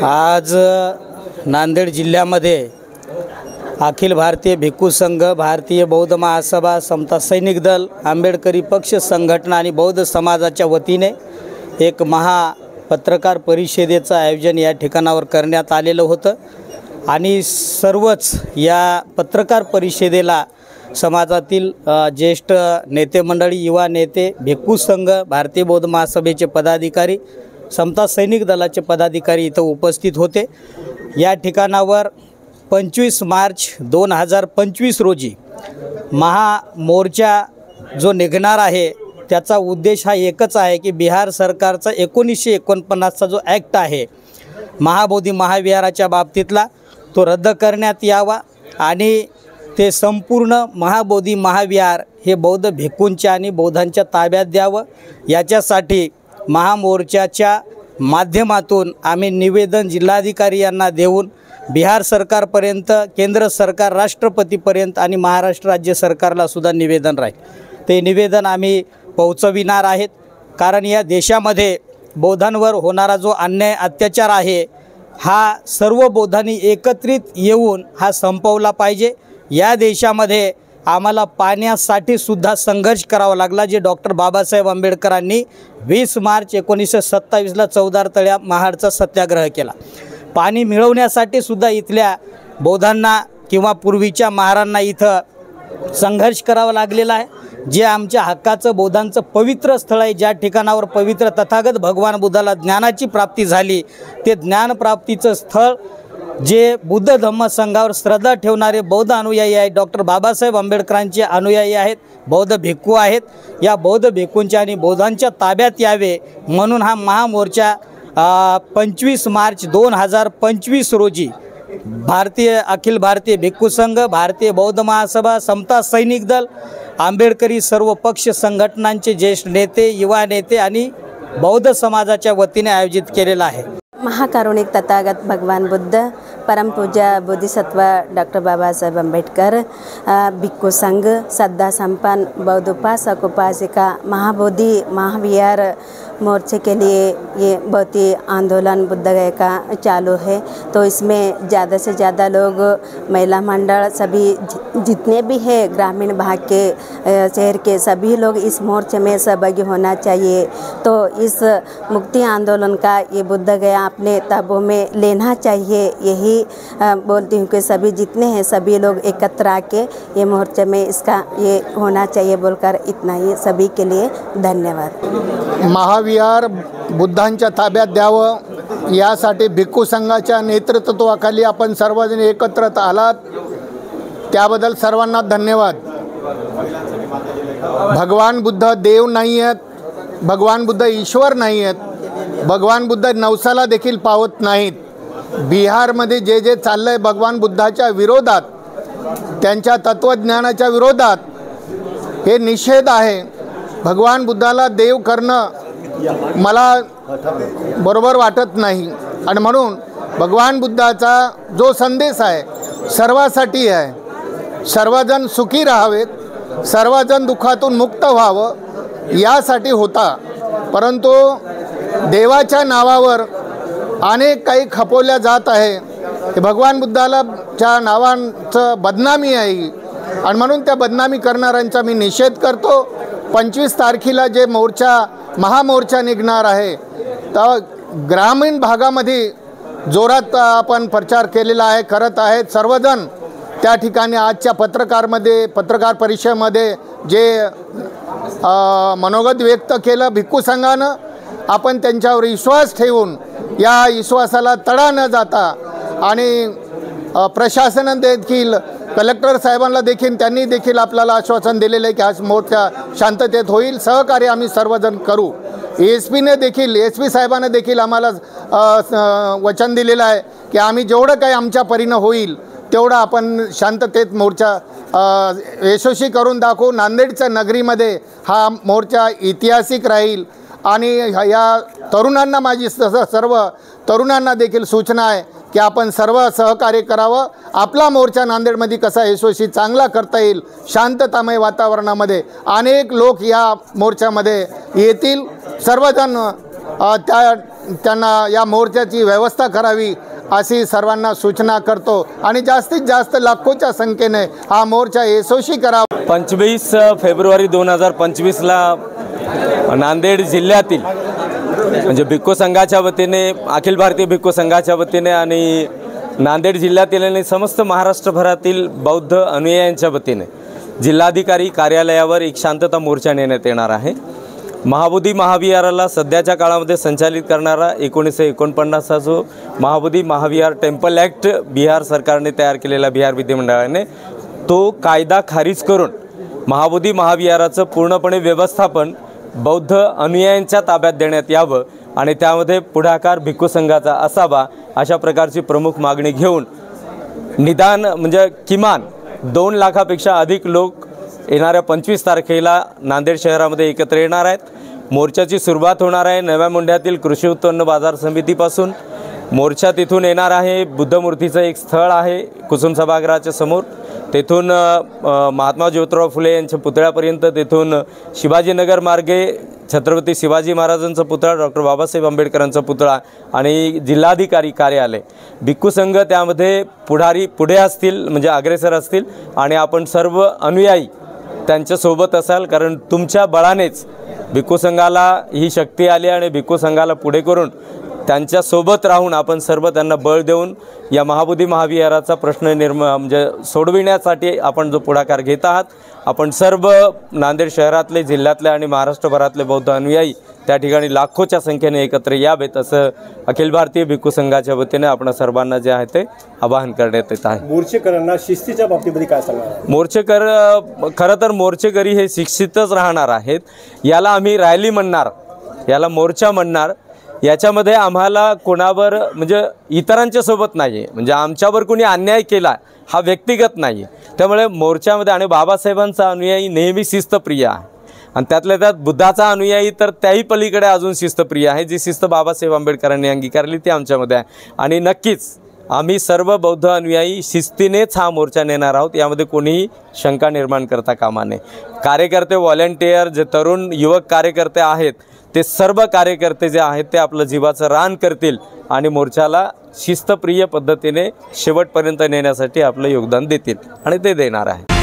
आज नांदेड जिल्ह्यामध्ये अखिल भारतीय भिक्खू संघ, भारतीय बौद्ध महासभा, समता सैनिक दल, आंबेडकरी पक्ष संघटना आणि बौद्ध समाजाच्या वतीने एक पत्रकार परिषदेचं आयोजन या ठिकाणावर करण्यात आलेलं होतं आणि सर्वच या पत्रकार परिषदेला समाजातील ज्येष्ठ नेते मंडळी, युवा नेते, भिक्खू संघ, भारतीय बौद्ध महासभेचे पदाधिकारी, समता सैनिक दलाचे पदाधिकारी इथं उपस्थित होते। या ठिकाणावर 25 मार्च 2025 रोजी महामोर्चा जो निघणार आहे त्याचा उद्देश हा एकच आहे की बिहार सरकारचा 1949चा जो ॲक्ट आहे महाबोधी महाविहाराच्या बाबतीतला तो रद्द करण्यात यावा आणि ते संपूर्ण महाबोधी महाविहार हे बौद्ध भिक्खूंच्या आणि बौद्धांच्या ताब्यात द्यावं। याच्यासाठी महामोर्चाच्या माध्यमातून आम्ही निवेदन जिल्हाधिकारी यांना देऊन बिहार सरकारपर्यंत, केंद्र सरकार, राष्ट्रपतीपर्यंत आणि महाराष्ट्र राज्य सरकारला सुद्धा निवेदन राहील। ते निवेदन आम्ही पोहोचविणार आहेत कारण या देशामध्ये बौद्धांवर होणारा जो अन्याय अत्याचार आहे हा सर्व बौद्धांनी एकत्रित येऊन हा संपवला पाहिजे। या देशामध्ये आम्हाला पाण्यासाठी सुद्धा संघर्ष करावा लागला, जे डॉक्टर बाबासाहेब आंबेडकरांनी 20 मार्च 1927ला 14 तळ्या महाडचा सत्याग्रह केला। पाणी मिळवण्यासाठी सुद्धा इथल्या बौद्धांना किंवा पूर्वीच्या महारांना इथं संघर्ष करावा लागलेला आहे। जे आमच्या हक्काचं बौद्धांचं पवित्र स्थळ आहे, ज्या ठिकाणावर पवित्र तथागत भगवान बुद्धाला ज्ञानाची प्राप्ती झाली, ते ज्ञानप्राप्तीचं स्थळ जे बुद्ध धम्म संघावर श्रद्धा ठेवणारे बौद्ध अनुयायी आहेत, डॉक्टर बाबासाहेब आंबेडकरांचे अनुयायी आहेत, बौद्ध भिक्खू आहेत, या बौद्ध भिक्खूंच्या आणि बौद्धांच्या ताब्यात यावे म्हणून हा महामोर्चा 25 मार्च 2025 रोजी अखिल भारतीय भिक्खू संघ, भारतीय बौद्ध महासभा, समता सैनिक दल, आंबेडकरी सर्व पक्ष संघटनांचे ज्येष्ठ नेते, युवा नेते आणि बौद्ध समाजाच्या वतीने आयोजित केलेला आहे। महाकारुणिक तथागत भगवान बुद्ध, परम पूज्य बोधिसत्व डॉक्टर बाबा साहेब अम्बेडकर, भिक्खू संघ, श्रद्धा संपन्न बौद्ध उपासक उपासिका महाबोधि महाविहार मोर्चे के लिए ये बहुत ही आंदोलन बुद्धगया का चालू है। तो इसमें ज़्यादा से ज़्यादा लोग, महिला मंडल, सभी जितने भी है ग्रामीण भाग के, शहर के सभी लोग इस मोर्चे में सहभागी होना चाहिए। तो इस मुक्ति आंदोलन का ये बुद्धगया अपने तबों में लेना चाहिए, यही बोलती हूँ कि सभी जितने हैं सभी लोग एकत्र आके ये मोर्चे में इसका ये होना चाहिए बोलकर इतना ही सभी के लिए धन्यवाद। महाविहार बुद्धांच्या ताब्यात द्यावं यासाठी भिक्खू संघाच्या नेतृत्वाखाली आपण सर्वजण एकत्र आलात, त्याबद्दल सर्वांना धन्यवाद। भगवान बुद्ध देव नाही आहेत, भगवान बुद्ध ईश्वर नाही आहेत, भगवान बुद्ध नवसाला देखील पावत नाहीत। बिहारमध्ये जे चाललंय भगवान बुद्धाच्या विरोधात, त्यांच्या तत्त्वज्ञानाच्या विरोधात हे निषेध आहे। भगवान बुद्धाला देव करणं मला बरोबर वाटत नाही आणि म्हणून भगवान बुद्धाचा जो संदेश आहे सर्वासाठी आहे, सर्वजण सुखी राहावेत, सर्वजण दुःखातून मुक्त व्हावं यासाठी होता। परंतु देवाच्या नावावर अनेक काही खपवल्या जात आहे। भगवान बुद्धाला च्या नावांचं बदनामी आहे आणि म्हणून त्या बदनामी करणाऱ्यांचा मी निषेध करतो। 25 तारखेला जे महामोर्चा निघणार आहे तर ग्रामीण भागामध्ये जोरात आपण प्रचार केलेला आहे, करत आहेत सर्वजण। त्या ठिकाणी आजच्या पत्रकार परिषदेमध्ये जे मनोगत व्यक्त केलं भिक्खू संघानं, आपण त्यांच्यावर विश्वास ठेवून या विश्वासाला तडा न जाता आणि प्रशासनाने देखील, कलेक्टर साहेबांना देखील त्यांनी देखील आपल्याला आश्वासन दिलेलं आहे की आज मोर्चा शांततेत होईल, सहकार्य आम्ही सर्वजण करू। एसपी साहेबांना देखील आम्हाला वचन दिलेलं आहे की आम्ही जेवढं काही आमच्या परीनं होईल तेवढं आपण शांततेत मोर्चा यशस्वी करून दाखवू। नांदेडच्या नगरीमध्ये हा मोर्चा ऐतिहासिक राहील आणि या तरुणांना, माझी सर्व तरुणांना देखील सूचना आहे की आपण सर्व सहकार्य करावं। आपला मोर्चा नांदेडमध्ये कसा यशस्वी चांगला करता येईल, शांततामय वातावरणामध्ये अनेक लोक या मोर्चामध्ये येतील, सर्वजण त्यांना या मोर्चाची व्यवस्था करावी अशी सर्वांना सूचना करतो आणि जास्तीत जास्त लाखोच्या संख्येने हा मोर्चा यशस्वी करावा। 25 फेब्रुवारी 2025ला नांदेड जिल्ह्यातील म्हणजे भिक्खू संघाच्या वतीने, अखिल भारतीय भिक्खू संघाच्या वतीने आणि नांदेड जिल्ह्यातील आणि समस्त महाराष्ट्रभरातील बौद्ध अनुयायांच्या वतीने जिल्हाधिकारी कार्यालयावर एक शांतता मोर्चा नेण्यात येणार आहे। महाबोधी महाविहाराला सध्याच्या काळामध्ये संचालित करणारा 1949चा जो महाबोधी महाविहार टेम्पल ॲक्ट बिहार सरकारने तयार केलेला बिहार विधिमंडळाने तो कायदा खारिज करून महाबोधी महाविहाराचं पूर्णपणे व्यवस्थापन बौद्ध अनुयायांच्या ताब्यात देण्यात यावं आणि त्यामध्ये पुढाकार भिक्खू संघाचा असावा अशा प्रकारची प्रमुख मागणी घेऊन निदान म्हणजे किमान 2 लाखापेक्षा अधिक लोक येणाऱ्या 25 तारखेला नांदेड शहरामध्ये एकत्र येणार आहेत। मोर्चाची सुरुवात होणार आहे नव्या मोंढ्यातील कृषी उत्पन्न बाजार समितीपासून। मोर्चा तिथून येणार आहे, बुद्धमूर्तीचं एक स्थळ आहे कुसुम सभागृहाच्या समोर, तेथून महात्मा ज्योतिराव फुले यांच्या पुतळ्यापर्यंत, तेथून शिवाजीनगर मार्गे छत्रपती शिवाजी महाराजांचा पुतळा, डॉक्टर बाबासाहेब आंबेडकरांचा पुतळा आणि जिल्हाधिकारी कार्यालय। भिक्खू संघ त्यामध्ये पुढे असतील म्हणजे अग्रेसर असतील आणि आपण सर्व अनुयायी त्यांच्यासोबत असाल, कारण तुमच्या बळानेच भिक्खू संघाला ही शक्ती आली आणि भिक्खू संघाला पुढे करून त्यांच्यासोबत राहून आपण सर्व त्यांना बळ देऊन या महाबोधी महाविहाराचा प्रश्न म्हणजे सोडविण्यासाठी आपण जो पुढाकार घेत आहात, आपण सर्व नांदेड शहरातले, जिल्ह्यातले आणि महाराष्ट्रभरातले बौद्ध अनुयायी त्या ठिकाणी लाखोच्या संख्येने एकत्र यावेत असं अखिल भारतीय भिक्खू संघाच्या वतीने आपण सर्वांना जे आहे ते आवाहन करण्यात येत आहे। मोर्चेकरांना शिस्तीच्या बाबतीमध्ये काय सांगणार? मोर्चेकर खरं तर मोर्चेकरी हे शिक्षितच राहणार आहेत, याला आम्ही रॅली म्हणणार, याला मोर्चा म्हणणार। याच्यामध्ये आम्हाला कोणावर म्हणजे इतरांच्या सोबत नाही, म्हणजे आमच्यावर कोणी अन्याय केला हा व्यक्तिगत नाही, त्यामुळे मोर्चामध्ये आणि बाबासाहेबांचा अनुयायी नेहमी शिस्तप्रिय आहे आणि त्यातल्या त्यात बुद्धाचा अनुयायी तर त्याही पलीकडे अजून शिस्तप्रिय आहे। जी शिस्त बाबासाहेब आंबेडकरांनी अंगीकारली ती आमच्यामध्ये आहे आणि नक्कीच आम्ही सर्व बौद्ध अनुयायी शिस्तीनेच हा मोर्चा नेणार आहोत, यामध्ये कोणीही शंका निर्माण करता कामा नये। कार्यकर्ते, व्हॉलेंटियर, जे तरुण युवक कार्यकर्ते आहेत ते सर्व कार्यकर्ते जे आहेत ते आपलं जीवाचं रान करतील आणि मोर्चाला शिस्तप्रिय पद्धतीने शेवटपर्यंत नेण्यासाठी आपलं योगदान देतील आणि ते देणार आहे।